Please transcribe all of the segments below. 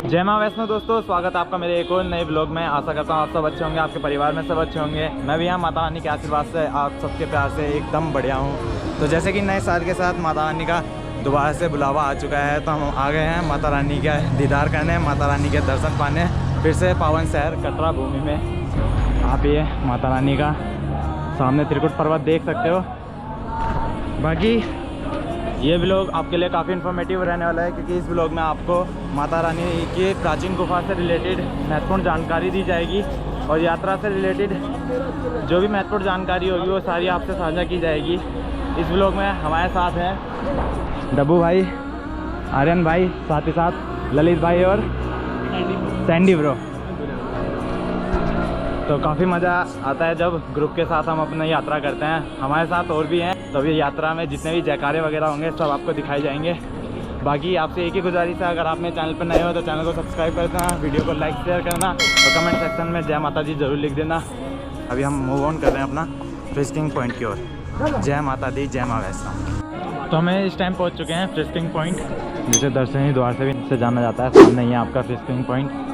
जय मां वैष्णो दोस्तों, स्वागत है आपका मेरे एक और नए ब्लॉग में। आशा करता हूँ आप सब अच्छे होंगे, आपके परिवार में सब अच्छे होंगे। मैं भी यहाँ माता रानी के आशीर्वाद से आप सबके प्यार से एकदम बढ़िया हूँ। तो जैसे कि नए साल के साथ माता रानी का दोबारा से बुलावा आ चुका है, तो हम आ गए हैं माता रानी का दीदार करने, माता रानी के दर्शन पाने फिर से पावन शहर कटरा भूमि में। आप ये माता रानी का सामने त्रिकुट पर्वत देख सकते हो। बाकी ये ब्लॉग आपके लिए काफ़ी इन्फॉर्मेटिव रहने वाला है, क्योंकि इस ब्लॉग में आपको माता रानी की प्राचीन गुफा से रिलेटेड महत्वपूर्ण जानकारी दी जाएगी और यात्रा से रिलेटेड जो भी महत्वपूर्ण जानकारी होगी वो सारी आपसे साझा की जाएगी। इस ब्लॉग में हमारे साथ हैं डब्बू भाई, आर्यन भाई, साथ ही साथ ललित भाई और सैंडी ब्रो। तो काफ़ी मज़ा आता है जब ग्रुप के साथ हम अपनी यात्रा करते हैं। हमारे साथ और भी हैं, तो ये यात्रा में जितने भी जयकारे वगैरह होंगे सब आपको दिखाए जाएंगे। बाकी आपसे एक ही गुजारिश है, अगर आप मेरे चैनल पर नए हो तो चैनल को सब्सक्राइब कर देना, वीडियो को लाइक शेयर करना और कमेंट सेक्शन में जय माता दी जरूर लिख देना। अभी हम मूव ऑन कर रहे हैं अपना फ्रिस्किंग पॉइंट की ओर। जय माता दी, जय माँ वैष्णो। तो हमें इस टाइम पहुँच चुके हैं फ्रिस्किंग पॉइंट, जिसे दर्शनी द्वार से भी से जाना जाता है। सामने ही है आपका फ्रिस्किंग पॉइंट।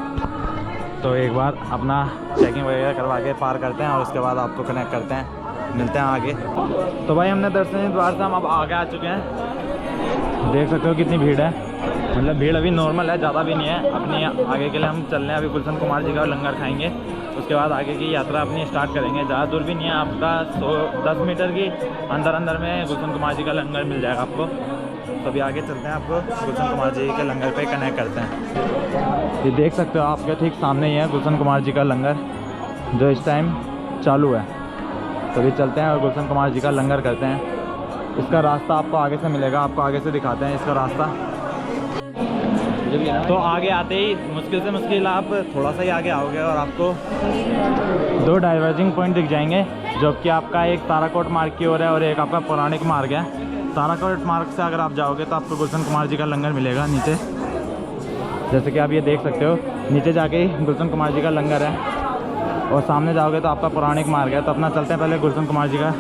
तो एक बार अपना चेकिंग वगैरह करवा के पार करते हैं और उसके बाद आपको कनेक्ट करते हैं, मिलते हैं आगे। तो भाई हमने दर्शनी द्वार से हम अब आगे आ चुके हैं। देख सकते हो कितनी भीड़ है, मतलब भीड़ अभी नॉर्मल है, ज़्यादा भी नहीं है। अपनी आगे के लिए हम चल रहे हैं। अभी गुलशन कुमार जी का लंगर खाएंगे, उसके बाद आगे की यात्रा अपनी स्टार्ट करेंगे। ज़्यादा दूर भी नहीं है, आपका 10 मीटर की अंदर में गुलशन कुमार जी का लंगर मिल जाएगा आपको। तो अभी आगे चलते हैं, आपको गुलशन कुमार जी के लंगर पे कनेक्ट करते हैं। ये देख सकते हो आपके ठीक सामने ही है गुलशन कुमार जी का लंगर, जो इस टाइम चालू है। तो अभी चलते हैं और गुलशन कुमार जी का लंगर करते हैं। इसका रास्ता आपको आगे से मिलेगा, आपको आगे से दिखाते हैं इसका रास्ता। तो आगे आते ही मुश्किल से मुश्किल आप थोड़ा सा ही आगे आओगे और आपको 2 डाइवर्जिंग पॉइंट दिख जाएंगे, जो कि आपका एक ताराकोट मार्ग की ओर है और एक आपका पौराणिक मार्ग है। ताराकोट मार्ग से अगर आप जाओगे तो आपको गुलशन कुमार जी का लंगर मिलेगा नीचे, जैसे कि आप ये देख सकते हो। नीचे जाके ही गुलशन कुमार जी का लंगर है और सामने जाओगे तो आपका पौराणिक मार्ग है। तो अपना चलते हैं, पहले गुलशन कुमार जी का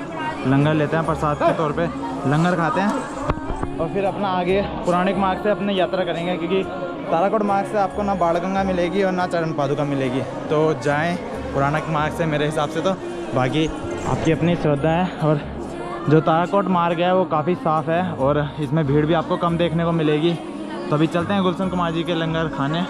लंगर लेते हैं, प्रसाद के तौर पे लंगर खाते हैं और फिर अपना आगे पौराणिक मार्ग से अपनी यात्रा करेंगे, क्योंकि ताराकोट मार्ग से आपको ना बाणगंगा मिलेगी और ना चरण पादुका मिलेगी। तो जाएँ पौराणिक मार्ग से मेरे हिसाब से। तो बाकी आपकी अपनी श्रद्धा है। और जो ताराकोट मार्ग है वो काफ़ी साफ़ है और इसमें भीड़ भी आपको कम देखने को मिलेगी। तो अभी चलते हैं गुलशन कुमार जी के लंगर खाने।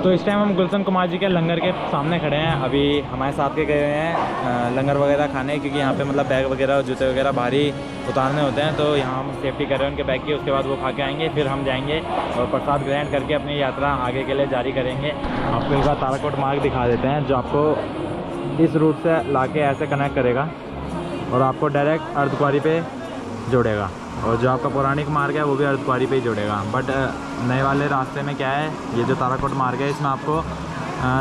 तो इस टाइम हम गुलशन कुमार जी के लंगर के सामने खड़े हैं। अभी हमारे साथ के गए हुए हैं लंगर वगैरह खाने, क्योंकि यहाँ पे मतलब बैग वगैरह और जूते वगैरह भारी उतारने होते हैं। तो यहाँ हम सेफ्टी कर रहे हैं उनके बैग की। उसके बाद वो खा के आएंगे, फिर हम जाएंगे और प्रसाद ग्रहण करके अपनी यात्रा आगे के लिए जारी करेंगे। आपको एक बार ताराकोट मार्ग दिखा देते हैं, जो आपको इस रूट से ला के ऐसे कनेक्ट करेगा और आपको डायरेक्ट अर्धकुंवारी पे जोड़ेगा। और जो आपका पौराणिक मार्ग है वो भी अर्धकुंवारी पे ही जोड़ेगा। बट नए वाले रास्ते में क्या है, ये जो ताराकोट मार्ग है इसमें आपको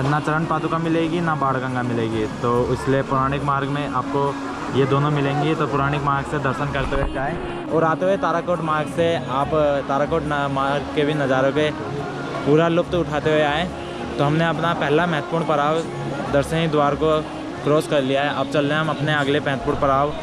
ना चरण पादुका मिलेगी ना बाणगंगा मिलेगी। तो इसलिए पौराणिक मार्ग में आपको ये दोनों मिलेंगी। तो पौराणिक मार्ग से दर्शन करते हुए जाएँ और आते हुए ताराकोट मार्ग से आप ताराकोट मार्ग के भी नज़ारों के पूरा लुत्फ़ उठाते हुए आएँ। तो हमने अपना पहला महत्वपूर्ण पड़ाव दर्शनी द्वार को क्रॉस कर लिया है। अब चल रहे हैं हम अपने अगले महत्वपूर्ण पड़ाव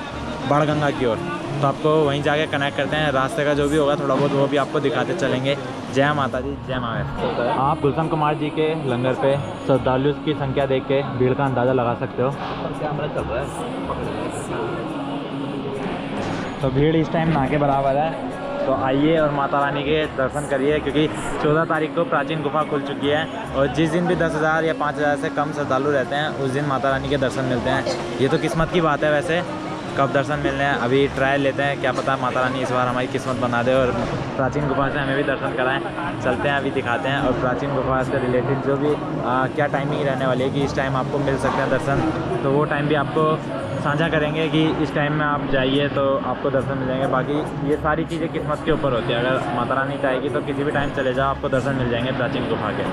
बाणगंगा की ओर। तो आपको वहीं जाके कनेक्ट करते हैं। रास्ते का जो भी होगा थोड़ा बहुत वो भी आपको दिखाते चलेंगे। जय माता दी, जय माँ वैष्णो। आप गुलशन कुमार जी के लंगर पे श्रद्धालु की संख्या देख के भीड़ का अंदाज़ा लगा सकते हो। कैमरा चल रहा है। तो भीड़ इस टाइम ना के बराबर है। तो आइए और माता रानी के दर्शन करिए, क्योंकि 14 तारीख को प्राचीन गुफा खुल चुकी है और जिस दिन भी 10,000 या 5,000 से कम श्रद्धालु रहते हैं उस दिन माता रानी के दर्शन मिलते हैं। ये तो किस्मत की बात है, वैसे कब दर्शन मिलने हैं अभी ट्रायल लेते हैं, क्या पता माता रानी इस बार हमारी किस्मत बना दे और प्राचीन गुफा से हमें भी दर्शन कराएं। चलते हैं, अभी दिखाते हैं। और प्राचीन गुफा से रिलेटेड जो भी क्या टाइमिंग रहने वाली है कि इस टाइम आपको मिल सकते हैं दर्शन, तो वो टाइम भी आपको साझा करेंगे कि इस टाइम में आप जाइए तो आपको दर्शन मिल जाएंगे। बाकी ये सारी चीज़ें किस्मत के ऊपर होती है। अगर माता रानी चाहेगी तो किसी भी टाइम चले जाओ, आपको दर्शन मिल जाएंगे प्राचीन गुफा के।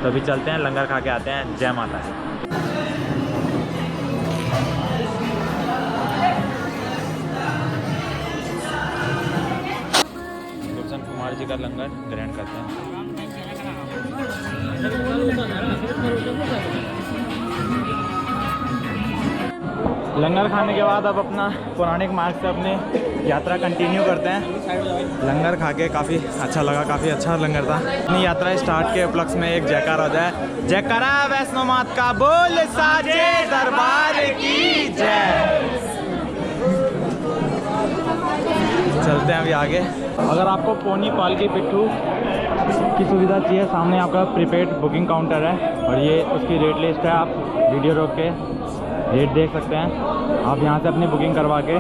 तो अभी चलते हैं, लंगर खा के आते हैं। जय माता दी। गुलशन कुमार जी का लंगर ग्रहण करते हैं। लंगर खाने के बाद अब अपना पौराणिक मार्ग से अपनी यात्रा कंटिन्यू करते हैं। लंगर खा के काफ़ी अच्छा लगा, काफ़ी अच्छा लंगर था। अपनी यात्रा स्टार्ट के उपलक्ष्य में एक जयकार हो जाए, जयकारा वैष्णो माता का बोल साचे दरबार की जय। चलते हैं अभी आगे। अगर आपको पोनी पालकी पिट्ठू की सुविधा चाहिए, सामने आपका प्रीपेड बुकिंग काउंटर है और ये उसकी रेट लिस्ट है। आप वीडियो रोक के रेट देख सकते हैं। आप यहाँ से अपनी बुकिंग करवा के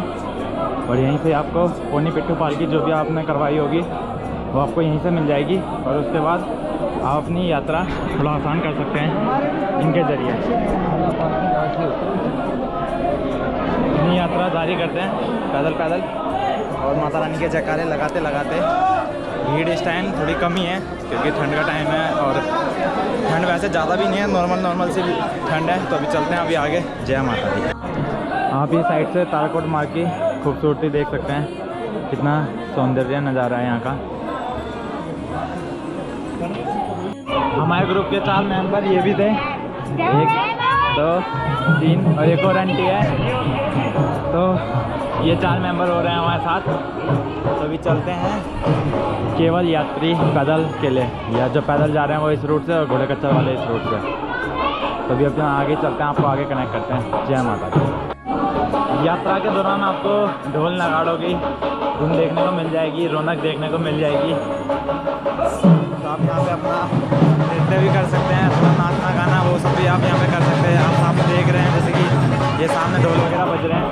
और यहीं से आपको पोनी पिट्ठू पालकी जो भी आपने करवाई होगी वो आपको यहीं से मिल जाएगी और उसके बाद आप अपनी यात्रा थोड़ा आसान कर सकते हैं इनके ज़रिए। अपनी यात्रा जारी करते हैं पैदल पैदल और माता रानी के जयकारे लगाते लगाते। भीड़ इस टाइम थोड़ी कम ही है क्योंकि ठंड का टाइम है और ठंड वैसे ज़्यादा भी नहीं है, नॉर्मल सी ठंड है। तो अभी चलते हैं अभी आगे। जय माता दी। आप ये साइड से ताराकोट मार्ग की खूबसूरती देख सकते हैं, कितना सौंदर्य नज़ारा है यहाँ का। हमारे ग्रुप के 4 मेंबर ये भी थे, 1 2 3 और एक और आंटी है, तो ये 4 मेंबर हो रहे हैं हमारे साथ। तो अभी चलते हैं केवल यात्री पैदल के लिए, या जो पैदल जा रहे हैं वो इस रूट से और घोड़े कच्चर वाले इस रूट से। तो अभी अपना आगे चलते हैं, आपको आगे कनेक्ट करते हैं। जय माता दी। यात्रा के दौरान आपको ढोल नगाड़ों की धुन देखने को मिल जाएगी, रौनक देखने को मिल जाएगी। तो आप यहाँ पे अपना नृत्य भी कर सकते हैं, अपना नाचना गाना वो सब भी आप यहाँ पे कर सकते हैं। आप सामने देख रहे हैं जैसे कि ये सामने ढोल वगैरह बज रहे हैं।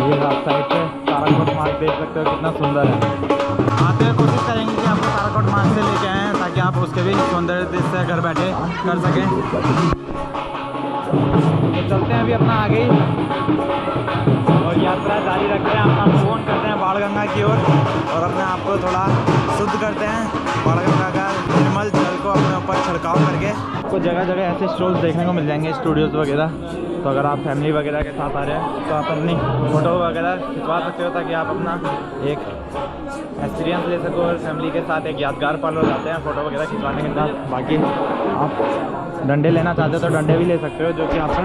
ये आप साइड से ताराकोट मार्ग देख सकते हो, कितना सुंदर है। आते हुए कोशिश करेंगे कि आपको ताराकोट मार्ग से लेके आएँ ताकि आप उसके भी सौंदर्य दृश्य से घर बैठे कर सकें। तो चलते हैं अभी अपना आगे और यात्रा जारी रखते हैं। अपना फोन करते हैं बाणगंगा की ओर और अपने आप को थोड़ा शुद्ध करते हैं। बाणगंगा का निर्मल जल को अपने ऊपर छिड़काव करके आपको जगह जगह ऐसे स्टॉल्स देखने को मिल जाएंगे, स्टूडियोज़ वगैरह। तो अगर आप फैमिली वगैरह के साथ आ रहे हैं तो आप अपनी फ़ोटो वगैरह खिंचवा सकते हो ताकि आप अपना एक एक्सपीरियंस ले सको और फैमिली के साथ एक यादगार पल हो जाते हैं फ़ोटो वगैरह खिंचवाने के साथ। बाकी आप डंडे लेना चाहते हो तो डंडे भी ले सकते हो, जो कि आपको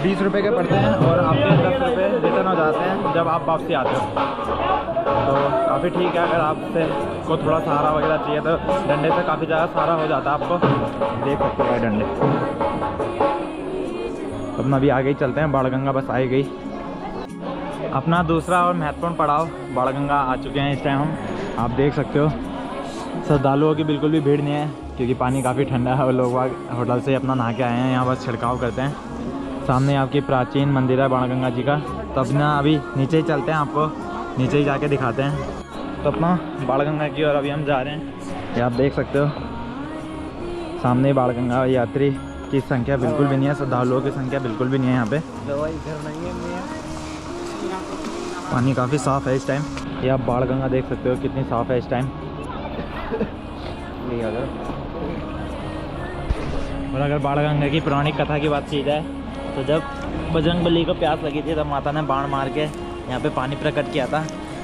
20 रुपये के पड़ते हैं और आपके 10 रुपये रिटर्न हो जाते हैं जब आप वापसी आते हो। तो काफ़ी ठीक है। अगर आपसे को थोड़ा सहारा वगैरह चाहिए तो डंडे से काफ़ी ज़्यादा सहारा हो जाता है। आपको देख सकते हो डंडे। अपना अभी आगे ही चलते हैं। बाणगंगा बस आई गई। अपना दूसरा और महत्वपूर्ण पड़ाव बाणगंगा आ चुके हैं इस टाइम हम। आप देख सकते हो श्रद्धालुओं की बिल्कुल भी भीड़ नहीं है क्योंकि पानी काफ़ी ठंडा है और लोग होटल से अपना नहा के आए हैं, यहाँ बस छिड़काव करते हैं। सामने आपकी प्राचीन मंदिर है बाणगंगा जी का। तो अपना अभी नीचे ही चलते हैं, आपको नीचे ही जाके दिखाते हैं। तो अपना बाणगंगा की ओर अभी हम जा रहे हैं। ये आप देख सकते हो सामने बाणगंगा। यात्री की संख्या बिल्कुल भी नहीं है, श्रद्धालुओं की संख्या बिल्कुल भी नहीं है यहाँ पे। पानी काफ़ी साफ़ है इस टाइम। ये आप बाणगंगा देख सकते हो कितनी साफ़ है इस टाइम। और अगर बाणगंगा की पौराणिक कथा की बात की जाए तो जब बजरंगबली को प्यास लगी थी तब माता ने बाण मार के यहाँ पे पानी प्रकट किया था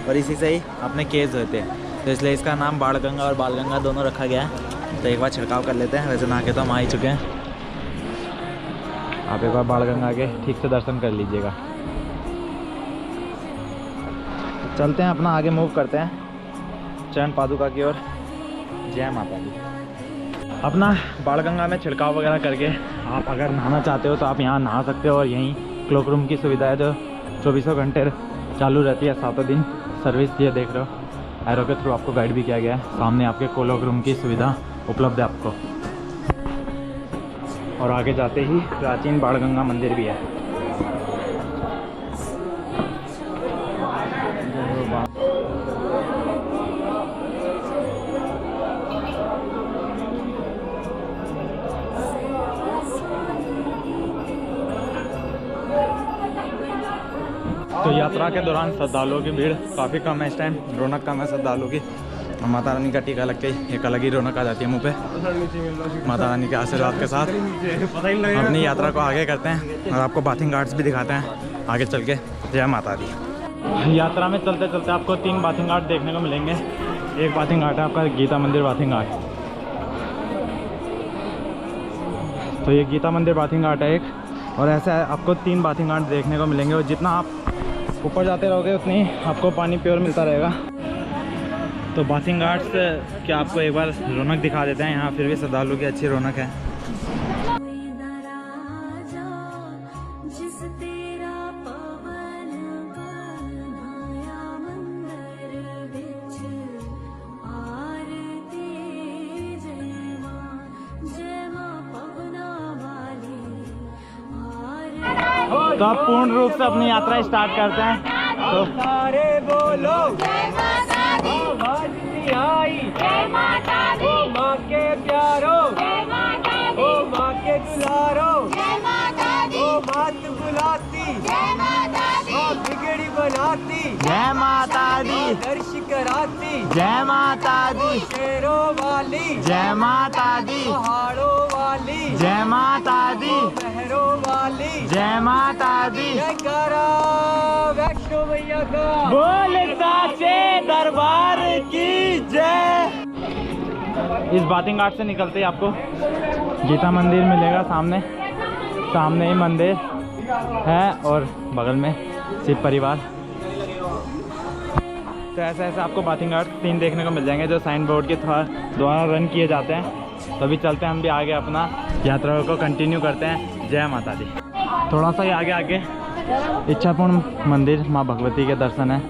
और इसी से ही अपने केस हुए थे। तो इसलिए इसका नाम बाणगंगा और बालगंगा दोनों रखा गया है। तो एक बार छिड़काव कर लेते हैं। वैसे नहा के तो हम आ ही चुके हैं। आप एक बार बाणगंगा के ठीक से दर्शन कर लीजिएगा। चलते हैं अपना आगे मूव करते हैं चरण पादुका की ओर। जय माता दी। अपना बाणगंगा में छिड़काव वगैरह करके आप अगर नहाना चाहते हो तो आप यहाँ नहा सकते हो और यहीं क्लोक रूम की सुविधा है जो 24 घंटे चालू रहती है, 7 दिन सर्विस। ये देख रहे हो एरो के थ्रू आपको गाइड भी किया गया है। सामने आपके क्लोक रूम की सुविधा उपलब्ध है आपको। और आगे जाते ही प्राचीन बाणगंगा मंदिर भी है। तो यात्रा के दौरान श्रद्धालुओं की भीड़ काफ़ी कम है इस टाइम। रौनक कम है श्रद्धालुओं की। माता रानी का टीका लग के एक अलग ही रौनक आ जाती है मुँह पे। माता रानी के आशीर्वाद के साथ अपनी यात्रा को आगे करते हैं और आपको बाथिंग घाट्स भी दिखाते हैं आगे चल के। जय माता दी। यात्रा में चलते चलते आपको 3 बाथिंग घाट देखने को मिलेंगे। एक बाथिंग घाट है आपका गीता मंदिर बाथिंग घाट। तो ये गीता मंदिर बाथिंग घाट है एक, और ऐसा है आपको 3 बाथिंग घाट देखने को मिलेंगे, और जितना आप ऊपर जाते रहोगे उतनी आपको पानी प्योर मिलता रहेगा। तो बाथिंग घाट्स के आपको एक बार रौनक दिखा देते हैं। यहाँ फिर भी श्रद्धालु की अच्छी रौनक है। तो आप पूर्ण रूप से अपनी यात्रा स्टार्ट करते हैं। तो सारे बोलो जय माता दी, आवाज दी आई जय माता दी, ओ माँ के प्यारो जय माता दी, ओ माँ के दुलारो जय माता दी, ओ मात बुलाती जय माता दी, ओ बिगड़ी बनाती जय माता दी, दर्श कराती जय माता दी, शेरों वाली जय माता दी, पहाड़ों वाली जय माता दी, शहरों वाली जय माता दी, जयकारा वैष्णो मैया का बोल साचे दरबार की जय। इस बाथिंग घाट से निकलते ही आपको गीता मंदिर मिलेगा। सामने ही मंदिर है और बगल में शिव परिवार। तो ऐसा आपको बाथिंग घाट 3 देखने को मिल जाएंगे जो साइन बोर्ड के द्वारा रन किए जाते हैं। तो अभी चलते हैं हम भी आगे अपना यात्रा को कंटिन्यू करते हैं। जय माता दी। थोड़ा सा ही आगे इच्छापूर्ण मंदिर माँ भगवती के दर्शन है।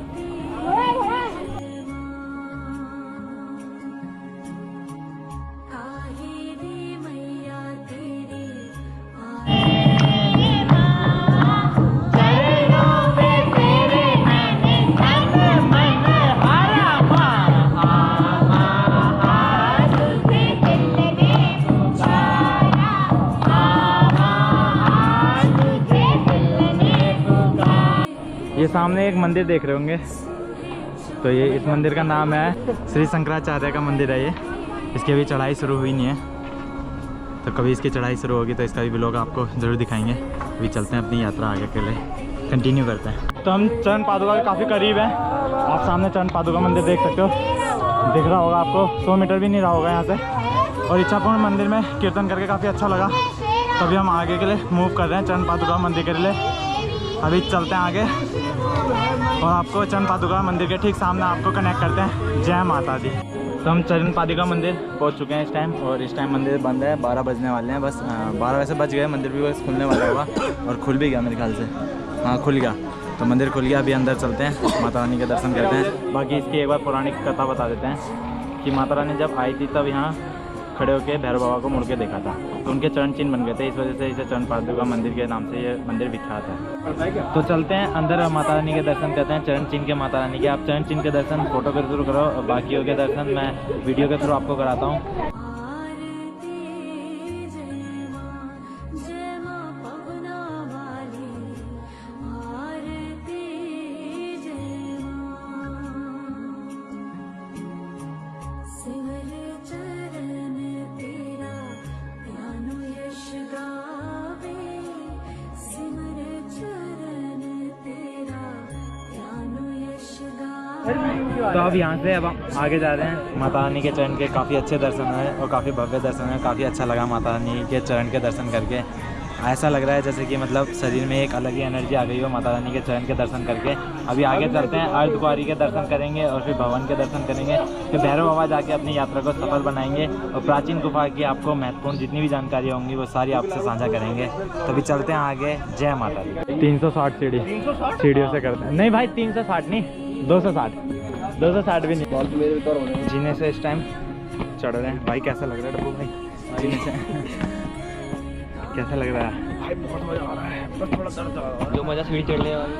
ये सामने एक मंदिर देख रहे होंगे, तो ये इस मंदिर का नाम है श्री शंकराचार्य का मंदिर है। ये इसकी अभी चढ़ाई शुरू हुई नहीं है, तो कभी इसकी चढ़ाई शुरू होगी तो इसका भी व्लॉग आपको ज़रूर दिखाएंगे। अभी चलते हैं अपनी यात्रा आगे के लिए कंटिन्यू करते हैं। तो हम चरण पादुका के काफ़ी करीब हैं। आप सामने चरण पादुका मंदिर देख सकते हो, दिख रहा होगा आपको, 100 मीटर भी नहीं रहा होगा यहाँ से। और इच्छापूर्ण मंदिर में कीर्तन करके काफ़ी अच्छा लगा, तभी हम आगे के लिए मूव कर रहे हैं चरण पादुका मंदिर के लिए। अभी चलते हैं आगे और आपको चरण पादुका मंदिर के ठीक सामने आपको कनेक्ट करते हैं। जय माता दी। तो हम चरण पादुका मंदिर पहुंच चुके हैं इस टाइम, और इस टाइम मंदिर बंद है, 12 बजने वाले हैं बस। 12 वैसे बज गए, मंदिर भी बस खुलने वाला होगा और खुल भी गया मेरे ख्याल से। हाँ खुल गया, तो मंदिर खुल गया। अभी अंदर चलते हैं, माता रानी के दर्शन करते हैं। बाकी इसकी एक बार पौराणिक कथा बता देते हैं कि माता रानी जब आई थी तब यहाँ खड़े होकर भैरव बाबा को मुड़ के देखा था, तो उनके चरण चिन्ह बन गए थे। इस वजह से इसे चरण पादुका मंदिर के नाम से ये मंदिर विख्यात है। तो चलते हैं अंदर, माता रानी के दर्शन करते हैं, चरण चिन्ह के माता रानी के। आप चरण चिन्ह के दर्शन फोटो के थ्रू करो, बाकियों के दर्शन मैं वीडियो के थ्रू आपको कराता हूँ। तो अब यहाँ से अब हम आगे जा रहे हैं। माता रानी के चरण के काफ़ी अच्छे दर्शन हैं और काफ़ी भव्य दर्शन है। काफ़ी अच्छा लगा माता रानी के चरण के दर्शन करके। ऐसा लग रहा है जैसे कि मतलब शरीर में एक अलग ही एनर्जी आ गई हो माता रानी के चरण के दर्शन करके। अभी आगे चलते हैं, अर्धकुंवारी के दर्शन करेंगे और फिर भवन के दर्शन करेंगे। फिर भैरव बाबा जाके अपनी यात्रा को सफल बनाएंगे और प्राचीन गुफा की आपको महत्वपूर्ण जितनी भी जानकारी होंगी वो सारी आपसे साझा करेंगे। तो अभी चलते हैं आगे। जय माता दी। 360 सीढ़ियों से करते हैं। नहीं भाई 360 नहीं, 260 भी नहीं। जीने से इस टाइम चढ़ रहे हैं। भाई कैसा लग रहा है डब्बू भाई जीने से? कैसा लग रहा है भाई? बहुत मजा आ रहा है, बस थोड़ा दर्द आ रहा है। जो मजा सीढ़ी चढ़ने वाली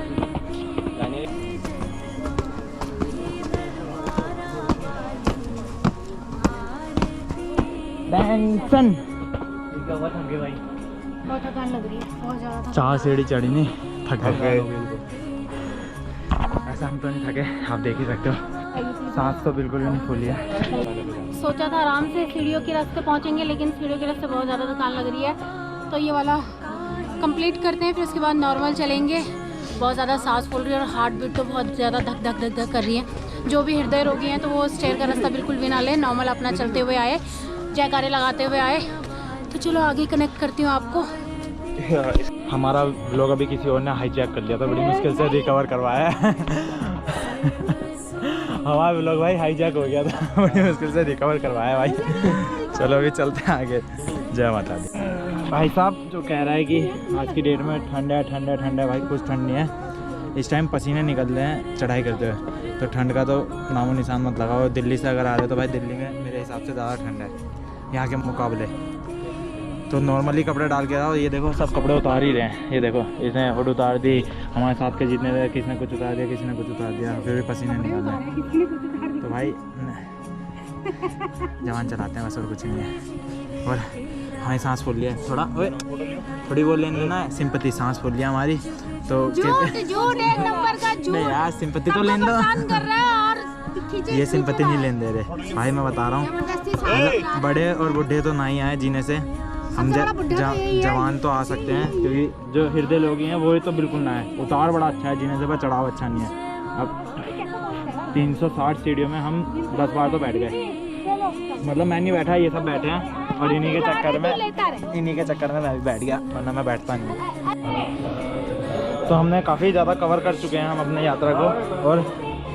टेंशन भाई, बहुत थकान लग रही है, बहुत ज़्यादा। 4 सीढ़ी चढ़ी नहीं, थक गए। ऐसा हम तो नहीं थके, आप देख ही सकते हो। सांस तो बिल्कुल भी नहीं फूली है। सोचा था आराम से सीढ़ियों के रास्ते पहुंचेंगे, लेकिन सीढ़ियों के रास्ते बहुत ज़्यादा थकान लग रही है, तो ये वाला कंप्लीट करते हैं, फिर उसके बाद नॉर्मल चलेंगे। बहुत ज़्यादा सांस फूल रही है और हार्ट बीट तो बहुत ज़्यादा धक धक कर रही है। जो भी हृदय रोगी हैं तो वो स्टेयर का रास्ता बिल्कुल भी ना लें, नॉर्मल अपना चलते हुए आए, जयकारे लगाते हुए आए। तो चलो आगे कनेक्ट करती हूँ आपको। हमारा व्लॉग अभी किसी और ने हाईजैक कर लिया था, बड़ी मुश्किल से रिकवर करवाया है। हमारा व्लॉग भाई हाईजैक हो गया था, बड़ी मुश्किल से रिकवर करवाया भाई। चलो अभी चलते हैं आगे। जय माता दी। भाई साहब जो कह रहा है कि आज की डेट में ठंड है, ठंड है, ठंड है, भाई कुछ ठंड नहीं है। इस टाइम पसीने निकल रहे हैं चढ़ाई करते हुए, तो ठंड का तो नामो निशान मत लगाओ। दिल्ली से अगर आ रहे हो तो भाई दिल्ली में मेरे हिसाब से ज़्यादा ठंड है यहाँ के मुकाबले। तो नॉर्मली कपड़े डाल के आओ। ये देखो सब कपड़े उतार ही रहे हैं, ये देखो इसने हुड उतार दी, हमारे साथ के जितने थे किसी ने कुछ उतार दिया, किसी ने कुछ उतार दिया, फिर भी पसीने निकल रहे हैं। तो भाई जवान चलाते हैं बस, और कुछ नहीं है। और हमें सांस फूल लिया थोड़ा, ओए थोड़ी वो लेने लेना है सिंपत्ति, सांस फूल लिया हमारी तो झूठ एक नंबर का झूठ। नहीं यार सिंपत्ति तो लेने दो, ये सिंपत्ति नहीं लेने दे रहे भाई, मैं बता रहा हूँ। बड़े और बूढ़े तो ना ही आए जीने से, हम जवान तो आ सकते हैं, क्योंकि जो हृदय लोग हैं वो तो बिल्कुल ना है। उतार बड़ा अच्छा है जीने से, पर चढ़ाव अच्छा नहीं है। अब 360 सीढ़ियों में हम 10 बार तो बैठ गए, मतलब मैं नहीं बैठा, ये सब बैठे हैं। और इन्हीं के चक्कर में मैं भी बैठ गया, वरना मैं बैठता नहीं। तो हमने काफ़ी ज़्यादा कवर कर चुके हैं हम अपने यात्रा को। और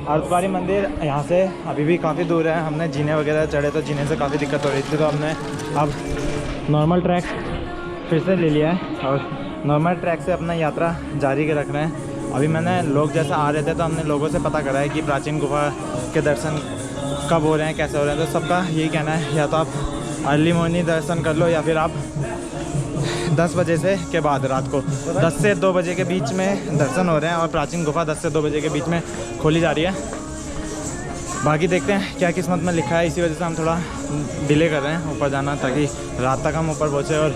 अर्धकुंवारी मंदिर यहाँ से अभी भी काफ़ी दूर है। हमने जीने वगैरह चढ़े तो जीने से काफ़ी दिक्कत हो रही थी, तो हमने अब नॉर्मल ट्रैक फिर से ले लिया है और नॉर्मल ट्रैक से अपना यात्रा जारी रख रहे हैं। अभी मैंने लोग जैसे आ रहे थे तो हमने लोगों से पता करा है कि प्राचीन गुफा के दर्शन कब हो रहे हैं, कैसे हो रहे हैं। तो सबका यही कहना है, या तो आप अर्ली मॉर्निंग दर्शन कर लो, या फिर आप 10 बजे से के बाद रात को 10 से 2 बजे के बीच में दर्शन हो रहे हैं। और प्राचीन गुफा 10 से 2 बजे के बीच में खोली जा रही है। बाकी देखते हैं क्या किस्मत में लिखा है, इसी वजह से हम थोड़ा डिले कर रहे हैं ऊपर जाना, ताकि रात तक हम ऊपर पहुँचे और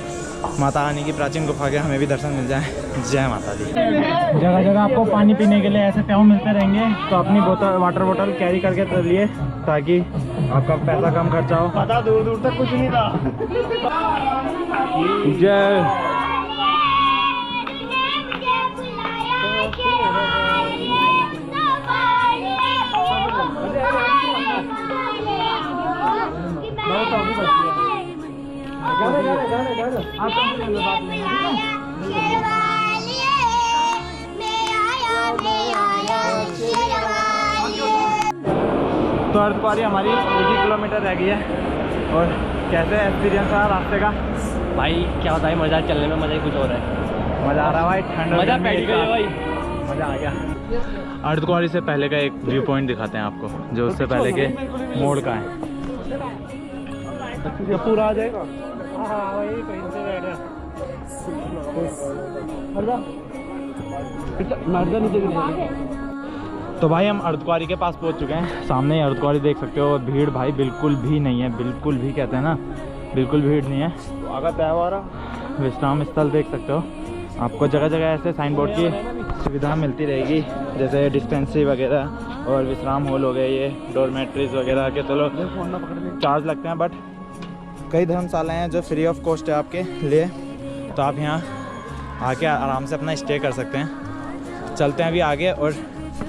माता रानी की प्राचीन गुफा के हमें भी दर्शन मिल जाए। जय माता दी। जगह जगह आपको पानी पीने के लिए ऐसे प्याऊ मिलते रहेंगे, तो अपनी बोतल वाटर बोतल कैरी करके चलिए, ताकि आपका पैसा कम खर्चा हो। पता दूर दूर तक कुछ नहीं था। जय तो अर्धकुंवारी हमारी 1 किलोमीटर रह गई है। और कैसे एक्सपीरियंस रहा रास्ते का? भाई क्या बताए, मज़ा चलने में, मज़ा ही कुछ और है। मज़ा आ रहा है भाई, ठंड मज़ा बैठ गई है भाई, मज़ा आ गया। अर्धकुंवारी से पहले का एक व्यू पॉइंट दिखाते हैं आपको, जो उससे पहले के मोड़ का है। पूरा आ जाएगा। हाँ वही कहीं से बैठ रहा। तो भाई हम अर्धकुंवारी के पास पहुंच चुके हैं। सामने ही अर्धकुंवारी देख सकते हो। भीड़ भाई बिल्कुल भी नहीं है, बिल्कुल भी, कहते हैं ना, बिल्कुल भीड़ नहीं है। आगे त्यौहार विश्राम स्थल देख सकते हो। आपको जगह जगह ऐसे साइन बोर्ड की सुविधा मिलती रहेगी, जैसे डिस्पेंसरी वगैरह और विश्राम हॉल हो गए, ये डोरमेट्रीज वगैरह के। चलो चार्ज लगते हैं, बट कई धर्मशालाएँ हैं जो फ्री ऑफ कॉस्ट है आपके लिए, तो आप यहाँ आके आराम से अपना स्टे कर सकते हैं। चलते हैं अभी आगे। और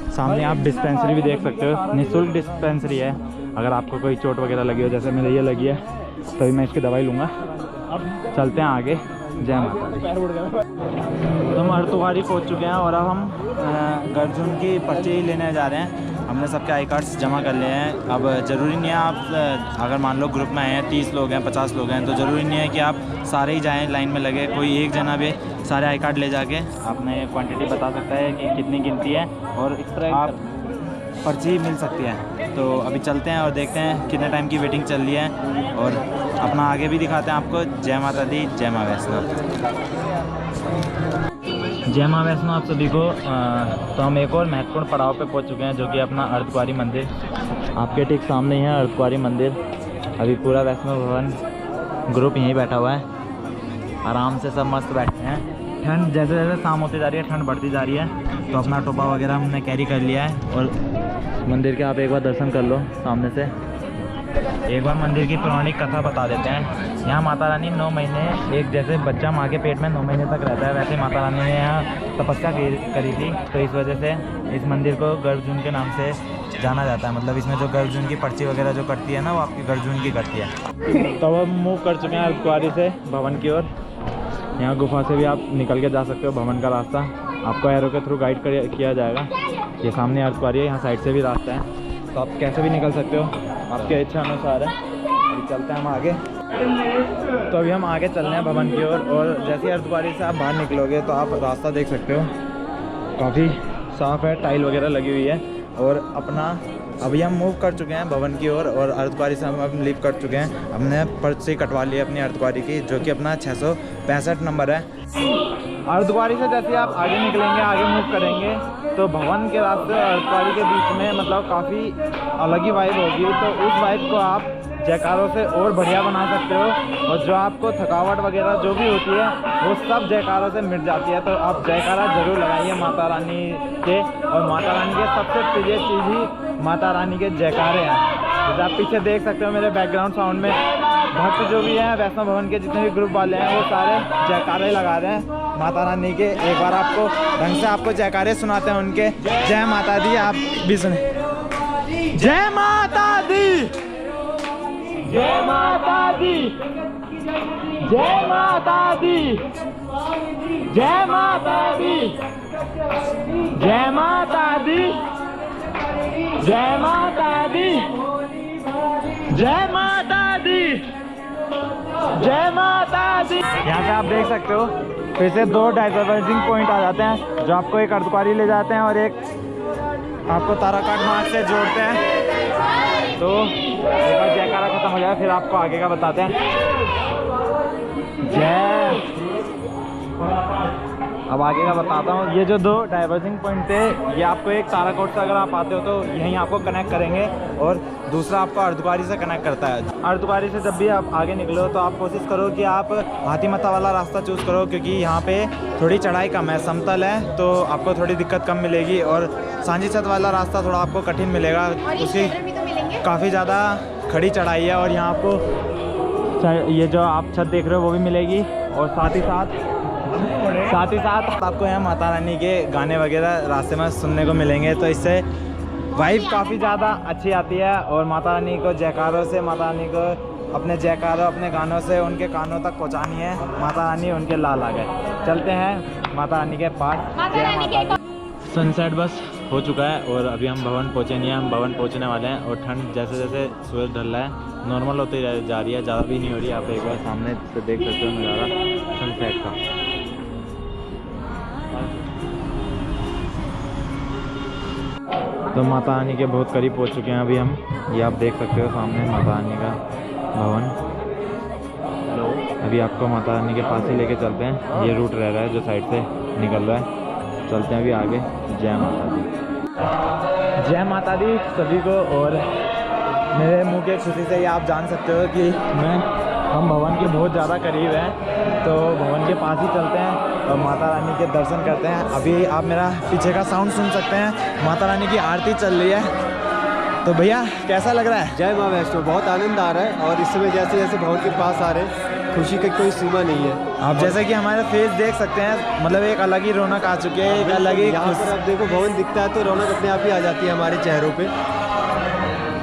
सामने आप डिस्पेंसरी भी देख सकते हो, निःशुल्क डिस्पेंसरी है। अगर आपको कोई चोट वगैरह लगी हो, जैसे मेरे ये लगी है, तभी मैं इसकी दवाई लूँगा। अब चलते हैं आगे। जय माता दी। तो हम अर्धकुंवारी पहुँच चुके हैं और अब हम गर्जुन की पर्ची लेने जा रहे हैं। हमने सबके आई कार्ड्स जमा कर लिए हैं। अब ज़रूरी नहीं है आप, अगर मान लो ग्रुप में आए हैं 30 लोग हैं, 50 लोग हैं, तो ज़रूरी नहीं है कि आप सारे ही जाएं लाइन में लगे। कोई एक जना भी सारे आई कार्ड ले जाके आपने क्वांटिटी बता सकता है कि कितनी गिनती है, और आप पर्ची मिल सकती है। तो अभी चलते हैं और देखते हैं कितने टाइम की वेटिंग चल रही है, और अपना आगे भी दिखाते हैं आपको। जय माता दी, जय माँ वैष्णो। जय माँ वैष्णो आप सभी को। तो हम एक और महत्वपूर्ण पड़ाव पे पहुंच चुके हैं, जो कि अपना अर्धकुंवारी मंदिर। आपके ठीक सामने ही है अर्धकुंवारी मंदिर। अभी पूरा वैष्णो भवन ग्रुप यहीं बैठा हुआ है, आराम से सब मस्त बैठे हैं। ठंड जैसे जैसे शाम होती जा रही है, ठंड बढ़ती जा रही है, तो अपना टोपा वगैरह हमने कैरी कर लिया है। और मंदिर के आप एक बार दर्शन कर लो सामने से। एक बार मंदिर की पौराणिक कथा बता देते हैं। यहाँ माता रानी 9 महीने, एक जैसे बच्चा माँ के पेट में 9 महीने तक रहता है, वैसे माता रानी ने यहाँ तपस्या करी थी। तो इस वजह से इस मंदिर को गर्भजून के नाम से जाना जाता है। मतलब इसमें जो गर्भजून की पर्ची वगैरह जो कटती है ना, वो आपकी गर्भजून की कटती है। तो अब मूव कर चुके हैं अर्धकुंवारी से भवन की ओर। यहाँ गुफा से भी आप निकल के जा सकते हो। भवन का रास्ता आपको एरो के थ्रू गाइड किया जाएगा। ये सामने अर्धकुंवारी है, यहाँ साइड से भी रास्ता है, तो आप कैसे भी निकल सकते हो, आपके इच्छा अनुसार है। अभी चलते हैं हम आगे। तो अभी हम आगे चल रहे हैं भवन की ओर। और जैसे ही अर्धकुंवारी से आप बाहर निकलोगे तो आप रास्ता देख सकते हो, काफ़ी साफ़ है, टाइल वगैरह लगी हुई है। और अपना अभी हम मूव कर चुके हैं भवन की ओर और अर्धकुंवारी से हम अब लीव कर चुके हैं। हमने पर्ची कटवा ली है अपनी अर्धकुंवारी की, जो कि अपना 665 नंबर है। अर्धकुंवारी से जैसे आप आगे निकलेंगे, आगे मूव करेंगे, तो भवन के रास्ते और अर्धकुंवारी के बीच में मतलब काफ़ी अलग ही वाइब होगी। तो उस वाइब को आप जयकारों से और बढ़िया बना सकते हो। और जो आपको थकावट वगैरह जो भी होती है वो सब जयकारों से मिट जाती है। तो आप जयकारा ज़रूर लगाइए माता रानी के। और माता रानी के सबसे प्रिय चीज़ ही माता रानी के जयकारे हैं। जैसे आप पीछे देख सकते हो मेरे बैकग्राउंड साउंड में, भक्त जो भी हैं वैष्णव भवन के जितने भी ग्रुप वाले हैं वो सारे जयकारे लगा रहे हैं माता रानी के। एक बार आपको ढंग से आपको जयकारे सुनाते हैं उनके। जय माता दी, आप भी सुने। जय माता दी, जय माता दी, जय माता दी, जय माता दी, जय माता दी, जय माता दी, जय माता दी, जय माता दी। यहाँ पे आप देख सकते हो फिर से 2 डाइवर्जिंग पॉइंट आ जाते हैं, जो आपको एक अर्धकुंवारी ले जाते हैं और एक आपको ताराकाट मार्ग से जोड़ते हैं। तो एक बार जयकारा खत्म हो जाए फिर आपको आगे का बताते हैं। जय, अब आगे का बताता हूँ। ये जो 2 डाइवर्जिंग पॉइंट थे, ये आपको एक ताराकोट से अगर आप आते हो तो यहीं आपको कनेक्ट करेंगे, और दूसरा आपको अर्धकुंवारी से कनेक्ट करता है। अर्धकुंवारी से जब भी आप आगे निकलो तो आप कोशिश करो कि आप हाथीमता वाला रास्ता चूज़ करो, क्योंकि यहाँ पे थोड़ी चढ़ाई कम है, समतल है, तो आपको थोड़ी दिक्कत कम मिलेगी। और सांझी छत वाला रास्ता थोड़ा आपको कठिन मिलेगा, उसकी काफ़ी ज़्यादा खड़ी चढ़ाई है। और यहाँ आपको ये जो आप छत देख रहे हो वो भी मिलेगी। और साथ ही साथ आपको यहाँ माता रानी के गाने वगैरह रास्ते में सुनने को मिलेंगे। तो इससे वाइब काफ़ी ज़्यादा अच्छी आती है। और माता रानी को जयकारों से, माता रानी को अपने जयकारों, अपने गानों से उनके कानों तक पहुँचानी है। माता रानी उनके लाल आ गए। चलते हैं माता रानी के पास। जय माता दी। सनसेट बस हो चुका है और अभी हम भवन पहुँचे नहीं हैं। हम भवन पहुँचने वाले हैं। और ठंड जैसे जैसे सूरज ढल रहा है नॉर्मल होती जा रही है, ज़्यादा भी नहीं हो रही है। आप एक बार सामने से देख सकते हो नज़ारा सनसेट का। तो माता रानी के बहुत करीब पहुँच चुके हैं अभी हम। ये आप देख सकते हो सामने माता रानी का भवन। अभी आपको माता रानी के पास ही लेके चलते हैं। ये रूट रह रहा है जो साइड से निकल रहा है। चलते हैं अभी आगे। जय माता दी, जय माता दी सभी को। और मेरे मुंह की खुशी से ही आप जान सकते हो कि हम भवन के बहुत ज़्यादा करीब हैं। तो भवन के पास ही चलते हैं और माता रानी के दर्शन करते हैं। अभी आप मेरा पीछे का साउंड सुन सकते हैं, माता रानी की आरती चल रही है। तो भैया कैसा लग रहा है? जय माँ वैष्णो, बहुत आनंद आ रहा है। और इस समय जैसे जैसे भवन के पास आ रहे हैं, खुशी की कोई सीमा नहीं है। आप जैसे कि हमारे फेस देख सकते हैं, मतलब एक अलग ही रौनक आ चुकी है, एक अलग ही। यहाँ पर आप देखो भवन दिखता है तो रौनक अपने आप ही आ जाती है हमारे चेहरों पे।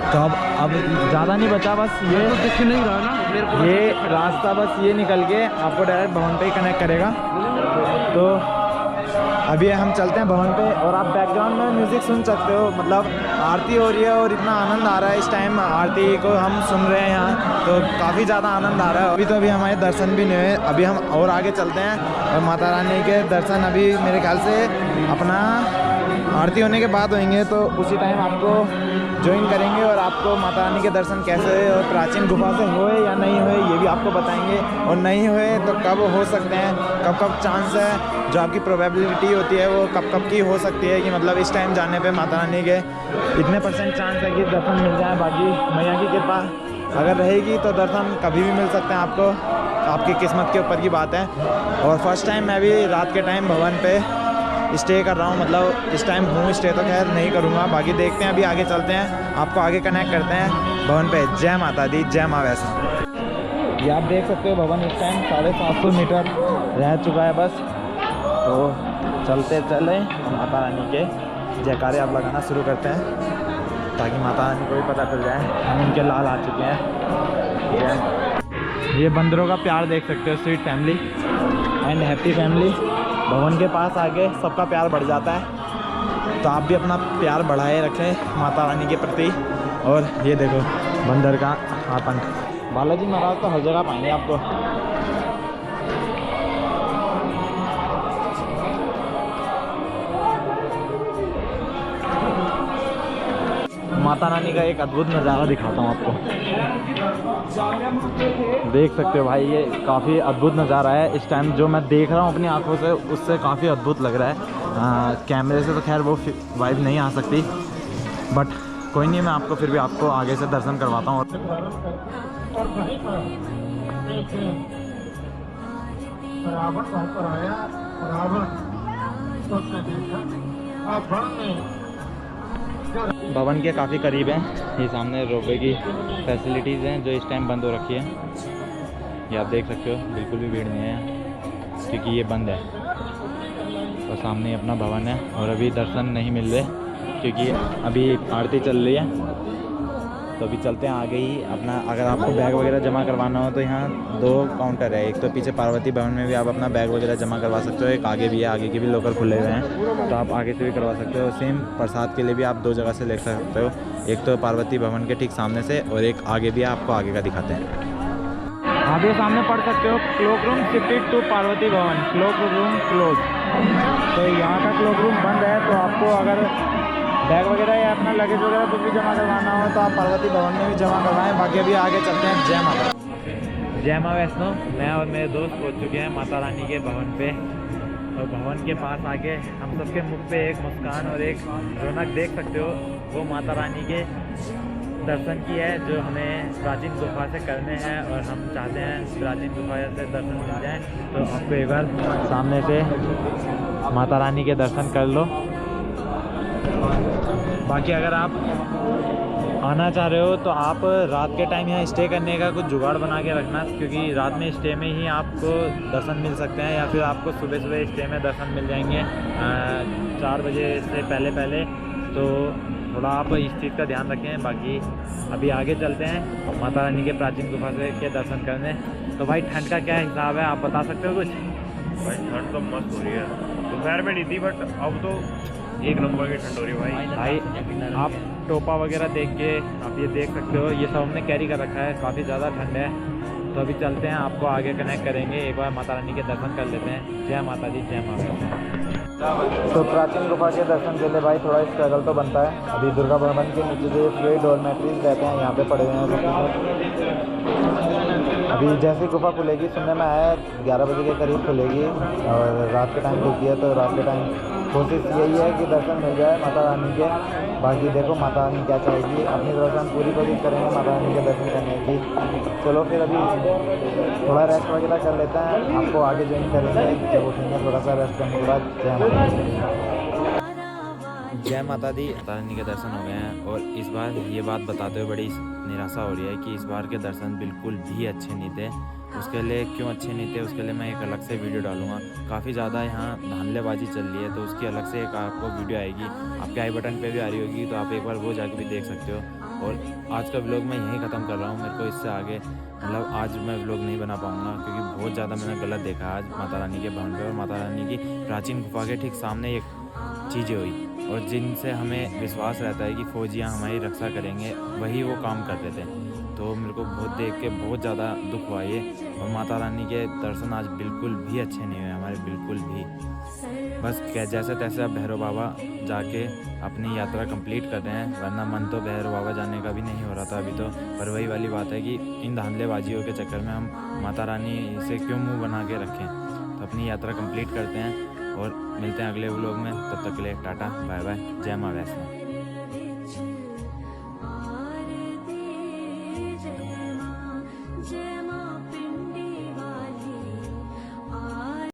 तो अब ज़्यादा नहीं बचा, बस ये तो दिख नहीं रहा ना मेरे को, ये रास्ता बस ये निकल के आपको डायरेक्ट भवन पे ही कनेक्ट करेगा। तो अभी हम चलते हैं भवन पे। और आप बैकग्राउंड में म्यूज़िक सुन सकते हो, मतलब आरती हो रही है और इतना आनंद आ रहा है। इस टाइम आरती को हम सुन रहे हैं यहाँ, तो काफ़ी ज़्यादा आनंद आ रहा है। अभी हमारे दर्शन भी नहीं हुए। अभी हम और आगे चलते हैं और माता रानी के दर्शन अभी मेरे ख्याल से अपना आरती होने के बाद होंगे। तो उसी टाइम आपको ज्वाइन करेंगे और आपको माता रानी के दर्शन कैसे और प्राचीन गुफा से हुए या नहीं हुए ये भी आपको बताएंगे। और नहीं हुए तो कब हो सकते हैं, कब कब चांस है, जो आपकी प्रोबेबिलिटी होती है वो कब कब की हो सकती है, कि मतलब इस टाइम जाने पे माता रानी के इतने % चांस है कि दर्शन मिल जाए। बाकी मैया की कृपा अगर रहेगी तो दर्शन कभी भी मिल सकते हैं आपको, आपकी किस्मत के ऊपर की बात है। और फर्स्ट टाइम मैं भी रात के टाइम भवन पे स्टे कर रहा हूँ, मतलब इस टाइम होम स्टे तो खैर नहीं करूँगा। बाकी देखते हैं, अभी आगे चलते हैं, आपको आगे कनेक्ट करते हैं। भवन पे। जय माता दी, जय माँ वैष्णो। ये आप देख सकते हो भवन इस टाइम 750 मीटर रह चुका है बस। तो चलते चले माता रानी के जयकारे आप लगाना शुरू करते हैं ताकि माता रानी को भी पता चल जाए हम उनके लाल आ चुके हैं। ये बंदरों का प्यार देख सकते हो, sweet family and happy family. भवन के पास आके सबका प्यार बढ़ जाता है, तो आप भी अपना प्यार बढ़ाए रखें माता रानी के प्रति। और ये देखो बंदर का आतंक। बालाजी महाराज तो हर जगह पाएंगे आपको। माता रानी का एक अद्भुत नज़ारा दिखाता हूँ आपको। देख सकते हो भाई, ये काफ़ी अद्भुत नज़ारा है इस टाइम जो मैं देख रहा हूँ अपनी आंखों से, उससे काफ़ी अद्भुत लग रहा है। कैमरे से तो खैर वो वाइब नहीं आ सकती, बट कोई नहीं, मैं आपको फिर भी आपको आगे से दर्शन करवाता हूँ। भवन के काफ़ी करीब है, ये सामने रोपवे की फैसिलिटीज़ हैं जो इस टाइम बंद हो रखी है। ये आप देख सकते हो, बिल्कुल भी भीड़ नहीं है क्योंकि ये बंद है। और सामने अपना भवन है और अभी दर्शन नहीं मिल रहे क्योंकि अभी आरती चल रही है। तो अभी चलते हैं आगे ही अपना। अगर आपको बैग वगैरह जमा करवाना हो तो यहाँ 2 काउंटर है, एक तो पीछे पार्वती भवन में भी आप अपना बैग वगैरह जमा करवा सकते हो, एक आगे भी है, आगे के भी लॉकर खुले हुए हैं तो आप आगे से भी करवा सकते हो। सेम प्रसाद के लिए भी आप 2 जगह से ले सकते हो, एक तो पार्वती भवन के ठीक सामने से और एक आगे भी है, आपको आगे का दिखाते हैं। आप ये सामने पढ़ सकते हो, cloak room shifted to Parvati Bhavan, cloak room close. तो यहाँ का क्लोक रूम बंद है, तो आपको अगर बैग वगैरह या अपना लगेज वगैरह कुछ भी जमा करवाना हो तो आप पार्वती भवन में भी जमा करवाएं। बाकी अभी आगे चलते हैं। जय माता, जय माँ वैष्णो। मैं और मेरे दोस्त पहुँच चुके हैं माता रानी के भवन पे। और भवन के पास आके हम सबके मुख पे एक मुस्कान और एक रौनक देख सकते हो, वो माता रानी के दर्शन की है जो हमें प्राचीन गुफा से करने हैं और हम चाहते हैं प्राचीन गुफा से दर्शन मिल जाए। तो आपको एक बार सामने से माता रानी के दर्शन कर लो। बाकी अगर आप आना चाह रहे हो तो आप रात के टाइम यहाँ स्टे करने का कुछ जुगाड़ बना के रखना, क्योंकि रात में स्टे में ही आपको दर्शन मिल सकते हैं या फिर आपको सुबह सुबह स्टे में दर्शन मिल जाएंगे 4 बजे से पहले। तो थोड़ा आप इस चीज़ का ध्यान रखें। बाकी अभी आगे चलते हैं माता रानी के प्राचीन गुफा से के दर्शन करने। तो भाई ठंड का क्या हिसाब है, आप बता सकते हो कुछ? भाई ठंड तो मस्त हो रही है, दोपहर में नहीं थी बट अब तो एक नंबर की ठंड हो रही है भाई आप टोपा वगैरह देख के आप ये देख सकते हो, ये सब हमने कैरी कर रखा है, काफ़ी ज़्यादा ठंड है। तो अभी चलते हैं, आपको आगे कनेक्ट करेंगे, एक बार माता रानी के दर्शन कर लेते हैं। जय माता दी, जय माता। तो प्राचीन गुफा के दर्शन के लिए भाई थोड़ा स्ट्रगल तो बनता है। अभी दुर्गा भवन के नीचे जो फ्री डॉर्मेट्रीज रहते हैं यहाँ पे पड़े हुए हैं। अभी जैसे गुफा खुलेगी, सुनने में आया 11 बजे के करीब खुलेगी और रात के टाइम खुलती है, तो रात के टाइम कोशिश यही है कि दर्शन मिल जाए माता रानी के। बाकी देखो माता रानी क्या चाहेगी, अपनी तरफ से हम पूरी कोशिश करेंगे माता रानी के दर्शन करने की। चलो फिर अभी थोड़ा रेस्ट वगैरह कर लेते हैं, आपको आगे ज्वाइन करेंगे जब उठेंगे थोड़ा सा रेस्ट करने के बाद। जय माता दी। जय माता दी। माता रानी के दर्शन हो गए हैं और इस बार ये बात बताते हुए बड़ी निराशा हो रही है कि इस बार के दर्शन बिल्कुल भी अच्छे नहीं थे। उसके लिए क्यों अच्छे नहीं थे उसके लिए मैं एक अलग से वीडियो डालूंगा। काफ़ी ज़्यादा यहाँ धांधलेबाजी चल रही है, तो उसकी अलग से एक आपको वीडियो आएगी, आपके आई बटन पे भी आ रही होगी, तो आप एक बार वो जाके भी देख सकते हो। और आज का व्लॉग मैं यहीं ख़त्म कर रहा हूँ। मेरे को इससे आगे मतलब आज मैं व्लॉग नहीं बना पाऊँगा क्योंकि बहुत ज़्यादा मैंने गलत देखा आज माता रानी के भवन पर। और माता रानी की प्राचीन गुफा के ठीक सामने एक चीज़ें हुई और जिनसे हमें विश्वास रहता है कि फौजियाँ हमारी रक्षा करेंगे, वही वो काम करते थे। तो मेरे को बहुत देख के बहुत ज़्यादा दुख हुआ ये। और माता रानी के दर्शन आज बिल्कुल भी अच्छे नहीं हुए हमारे, बिल्कुल भी। बस जैसे तैसे अब भैरव बाबा जाके अपनी यात्रा कंप्लीट कर रहे हैं, वरना मन तो भैरव बाबा जाने का भी नहीं हो रहा था अभी तो। पर वही वाली बात है कि इन धांधलेबाजियों के चक्कर में हम माता रानी से क्यों मुँह बना के रखें। तो अपनी यात्रा कंप्लीट करते हैं और मिलते हैं अगले व्लॉग में। तब तक के लिए टाटा बाय बाय, जय माँ वैष्णो।